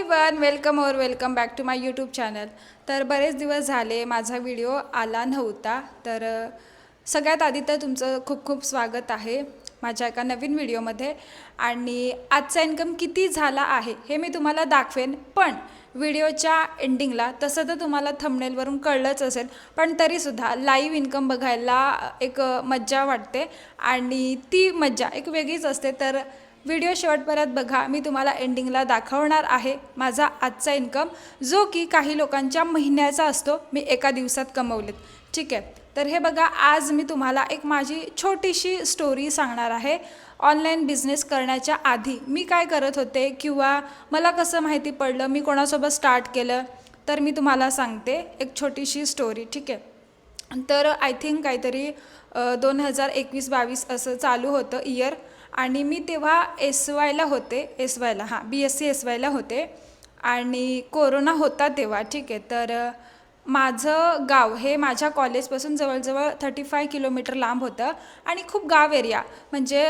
Everyone, welcome back to my YouTube channel. तर बरेच दिवस झाले माझा व्हिडिओ आला नव्हता. तर सगळ्यात आधी तर तुमचं खूप खूप स्वागत आहे माझ्या एका नवीन व्हिडिओमध्ये. आणि आजचा इन्कम किती झाला आहे हे मी तुम्हाला दाखवेन. पण व्हिडिओच्या एंडिंगला तसं तर तुम्हाला थंबनेलवरून कळलंच असेल, पण तरीसुद्धा लाईव्ह इन्कम बघायला एक मज्जा वाटते आणि ती मज्जा एक वेगळीच असते. तर व्हिडिओ शेवटपर्यंत बघा. मी तुम्हाला एंडिंगला दाखवणार आहे माझा आजचा इन्कम, जो की काही लोकांच्या महिन्याचा असतो. मी एका दिवसात कमवलेत. ठीक आहे, तर हे बघा. आज मी तुम्हाला एक माझी छोटीशी स्टोरी सांगणार आहे. ऑनलाईन बिझनेस करण्याच्या आधी मी काय करत होते किंवा मला कसं माहिती पडलं, मी कोणासोबत स्टार्ट केलं, तर मी तुम्हाला सांगते एक छोटीशी स्टोरी. ठीक आहे, तर आय थिंक काहीतरी 2021-22 असं चालू होतं इयर. आणि मी तेव्हा एस वायला होते, BSc SYला होते आणि कोरोना होता तेव्हा. ठीक आहे, तर माझं गाव हे माझ्या कॉलेजपासून जवळजवळ 35 किलोमीटर लांब होतं आणि खूप गाव एरिया, म्हणजे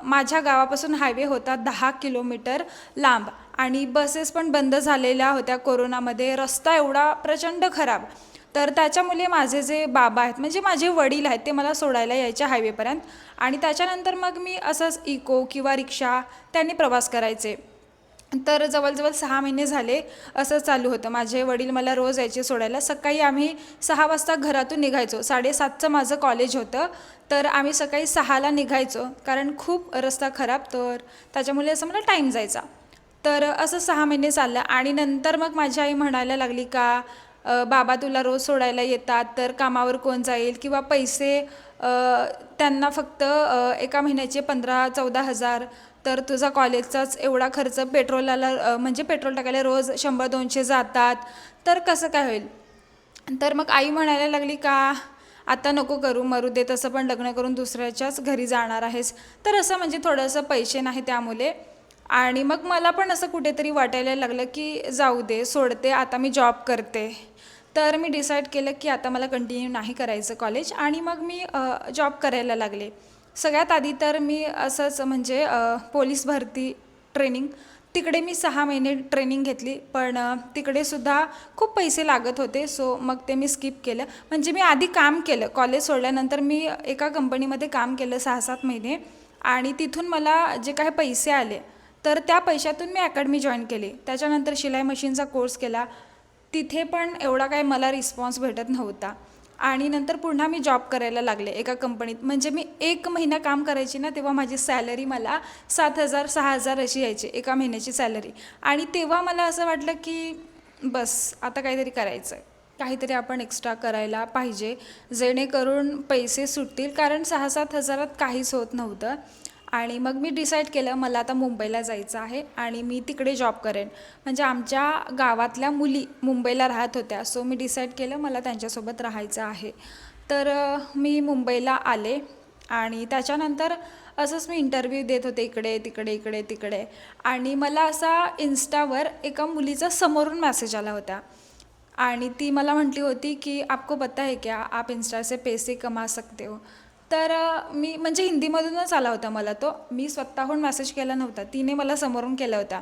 माझ्या गावापासून हायवे होता 10 किलोमीटर लांब. आणि बसेस पण बंद झालेल्या होत्या कोरोनामध्ये. रस्ता एवढा प्रचंड खराब. तर त्याच्यामुळे माझे जे बाबा आहेत, म्हणजे माझे वडील आहेत, ते मला सोडायला यायचे हायवेपर्यंत. आणि त्याच्यानंतर मग मी असंच इको किंवा रिक्षा त्यांनी प्रवास करायचे. तर जवळजवळ 6 महिने झाले असं चालू होतं. माझे वडील मला रोज यायचे सोडायला. सकाळी आम्ही 6 वाजता घरातून निघायचो. 7:30चं माझं कॉलेज होतं, तर आम्ही सकाळी 6ला निघायचो, कारण खूप रस्ता खराब, तर त्याच्यामुळे असं मला टाईम जायचा. तर असं 6 महिने चाललं आणि नंतर मग माझी आई म्हणायला लागली का बाबा तुला रोज सोडायला येतात, तर कामावर कोण जाईल, किंवा पैसे त्यांना फक्त एका महिन्याचे 15-14 हजार, तर तुझा कॉलेजचाच एवढा खर्च पेट्रोलाला, म्हणजे पेट्रोल टाकायला रोज 100-200 जातात, तर कसं काय होईल. तर मग आई म्हणायला लागली का आता नको करू, मरू दे, तसं पण लग्न करून दुसऱ्याच्याच घरी जाणार आहेस, तर असं म्हणजे थोडंसं पैसे नाही त्यामुळे. आणि मग मला पण असं कुठेतरी वाटायला लागलं की जाऊ दे, सोडते, आता मी जॉब करते. तर मी डिसाईड केलं की आता मला कंटिन्यू नाही करायचं कॉलेज, आणि मग मी जॉब करायला लागले. सगळ्यात आधी तर मी असंच म्हणजे पोलीस भरती ट्रेनिंग, तिकडे मी 6 महिने ट्रेनिंग घेतली. पण तिकडेसुद्धा खूप पैसे लागत होते, सो मग ते मी स्किप केलं. म्हणजे मी आधी काम केलं, कॉलेज सोडल्यानंतर मी एका कंपनीमध्ये काम केलं 6-7 महिने, आणि तिथून मला जे काही पैसे आले, तर त्या पैशातून मी अकॅडमी जॉईन केली. त्याच्यानंतर शिलाई मशीनचा कोर्स केला. तिथे पण एवढा काही मला रिस्पॉन्स भेटत नव्हता. आणि नंतर पुन्हा मी जॉब करायला लागले एका कंपनीत. म्हणजे मी 1 महिना काम करायची ना, तेव्हा माझी सॅलरी मला 7,000-6,000 अशी यायची एका महिन्याची सॅलरी. आणि तेव्हा मला असं वाटलं की बस आता काहीतरी करायचं आहे, काहीतरी आपण एक्स्ट्रा करायला पाहिजे, जेणेकरून पैसे सुटतील, कारण 6-7 हजारात काहीच होत नव्हतं. आणि मग मी डिसाईड केलं मला आता मुंबईला जायचं आहे आणि मी तिकडे जॉब करेन. म्हणजे आमच्या गावातल्या मुली मुंबईला राहत होत्या, सो मी डिसाईड केलं मला त्यांच्यासोबत राहायचं आहे. तर मी मुंबईला आले आणि त्याच्यानंतर असंच मी इंटरव्ह्यू देत होते इकडे तिकडे इकडे तिकडे. आणि मला असा इन्स्टावर एका मुलीचा समोरून मेसेज आला होता, आणि ती मला म्हटली होती की आपको पता है क्या, आप इंस्टा से पैसे कमा सकते हो. तर मी म्हणजे हिंदीमधूनच आला होता मला तो, मी स्वतःहून मेसेज केला नव्हता, तिने मला समोरून केला होता.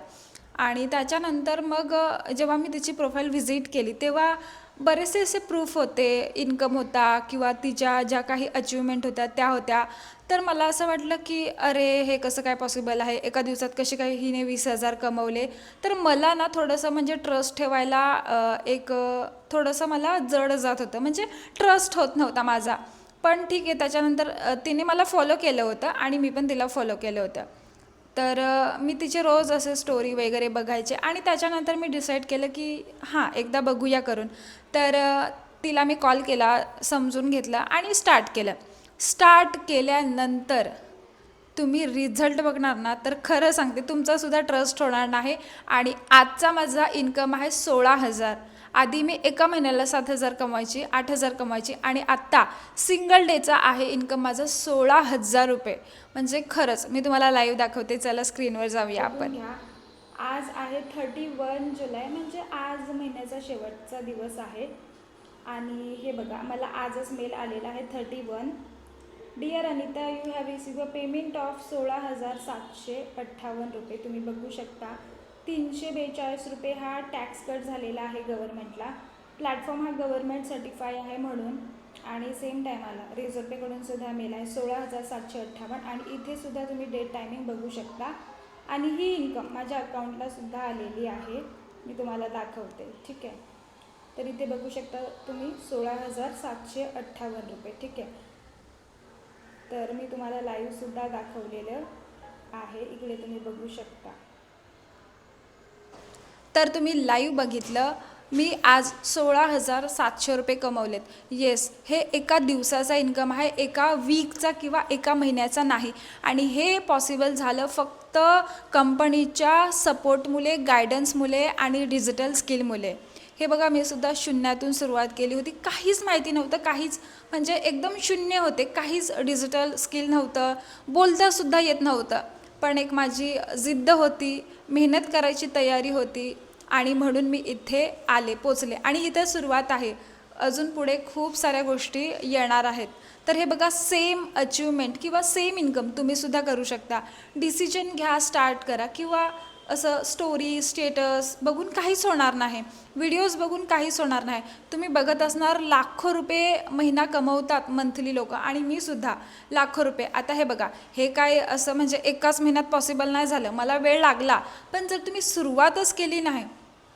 आणि त्याच्यानंतर मग जेव्हा मी तिची प्रोफाईल व्हिजिट केली, तेव्हा बरेचसे असे प्रूफ होते, इन्कम होता किंवा तिच्या ज्या काही अचिव्हमेंट होत्या त्या होत्या. तर मला असं वाटलं की अरे हे कसं काय पॉसिबल आहे, एका दिवसात कसे काय हिने 20,000 कमवले. तर मला ना थोडंसं म्हणजे ट्रस्ट ठेवायला थोडंसं मला जड जात होतं, म्हणजे ट्रस्ट होत नव्हता माझा. पण ठीक आहे, त्याच्यानंतर तिने मला फॉलो केलं होतं आणि मी पण तिला फॉलो केलं होतं. तर मी तिचे रोज असे स्टोरी वगैरे बघायचे, आणि त्याच्यानंतर मी डिसाईड केलं की हां एकदा बघूया करून. तर तिला मी कॉल केला, समजून घेतलं आणि स्टार्ट केलं. स्टार्ट केल्यानंतर तुम्ही रिझल्ट बघणार ना, तर खरं सांगते तुमचासुद्धा ट्रस्ट होणार नाही. आणि आजचा माझा इन्कम आहे 16,000. आधी मी एका महिन्याला 7,000 कमवायची, 8,000 कमवायची, आणि आत्ता सिंगल डेचा आहे इन्कम माझं 16,000 रुपये. म्हणजे खरंच मी तुम्हाला लाईव्ह दाखवते, चला स्क्रीनवर जाऊया आपण. आज आहे 31 जुलै, म्हणजे आज महिन्याचा शेवटचा दिवस आहे. आणि हे बघा, मला आजच मेल आलेला आहे 31. Dear Anita, you have receive a payment of 16,758 रुपये. तुम्ही बघू शकता ₹342 हा टॅक्स कट झालेला आहे गव्हर्नमेंटला. प्लॅटफॉर्म हा गव्हर्नमेंट सर्टिफाय आहे म्हणून. आणि सेम टायमाला रिझर्व्ह पेकडून सुद्धा मेल आहे 16,758. आणि इथे सुद्धा तुम्ही डेट टायमिंग बघू शकता. आणि ही इन्कम माझ्या अकाउंटला सुद्धा आलेली आहे. मी तुम्हाला दाखवते. ठीक आहे, तर इथे बघू शकता तुम्ही 16,758 रुपये. ठीक आहे, तर मी तुम्हाला लाईव्हसुद्धा दाखवलेलं आहे. इकडे तुम्ही बघू शकता. तर तुम्ही लाईव्ह बघितलं. मी आज 16,700 रुपये कमवलेत. येस, हे एका दिवसाचा इन्कम आहे, एका वीकचा किंवा एका महिन्याचा नाही. आणि हे पॉसिबल झालं फक्त कंपनीच्या सपोर्टमुळे, गायडन्समुळे आणि डिजिटल स्किलमुळे. हे बघा, मी सुद्धा शून्यातून सुरुवात केली होती. काहीच माहिती नव्हतं, काहीच म्हणजे एकदम शून्य होते. काहीच डिजिटल स्किल नव्हतं, बोलतासुद्धा येत नव्हतं. पण एक माझी जिद्द होती, मेहनत करायची तयारी होती आणि म्हणून मी इथे पोचले. आणि इथे सुरुवात आहे, अजून पुढे खूप साऱ्या गोष्टी येणार आहेत. तर हे बघा, सेम अचिव्हमेंट किंवा सेम इन्कम तुम्हीसुद्धा करू शकता. डिसिजन घ्या, स्टार्ट करा. किंवा असं स्टोरी, स्टेटस बघून काहीच होणार नाही, व्हिडिओज बघून काहीच होणार नाही. तुम्ही बघत असणार लाखो रुपये महिना कमवतात मंथली लोक, आणि मी सुद्धा लाखो रुपये. आता हे बघा, हे काय असं म्हणजे एकाच महिन्यात पॉसिबल नाही झालं, मला वेळ लागला. पण जर तुम्ही सुरुवातच केली नाही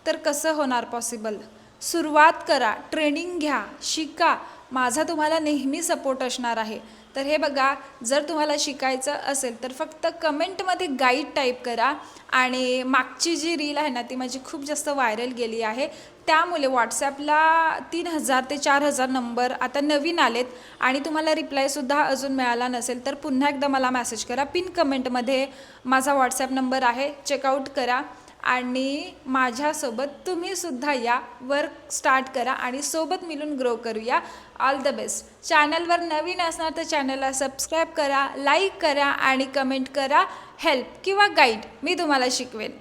तर कसं होणार पॉसिबल? सुरुवात करा, ट्रेनिंग घ्या, शिका. माझा तुम्हाला नेहमी सपोर्ट असणार आहे. तर हे बघा, जर तुम्हाला शिकायचं असेल तर फक्त कमेंटमध्ये गाईड टाईप करा. आणि मागची जी रील आहे ना, ती माझी खूप जास्त व्हायरल गेली आहे. त्यामुळे व्हॉट्सॲपला 3,000 ते 4,000 नंबर आता नवीन आलेत. आणि तुम्हाला रिप्लायसुद्धा अजून मिळाला नसेल तर पुन्हा एकदा मला मेसेज करा. पिन कमेंटमध्ये माझा व्हॉट्सॲप नंबर आहे, चेकआउट करा. आणि माझ्यासोबत तुम्हीसुद्धा या, वर्क स्टार्ट करा आणि सोबत मिळून ग्रो करूया. All the best. चॅनलवर नवीन असणार तर चॅनलला सबस्क्राईब करा, लाईक करा आणि कमेंट करा हेल्प किंवा गाईड. मी तुम्हाला शिकवेन.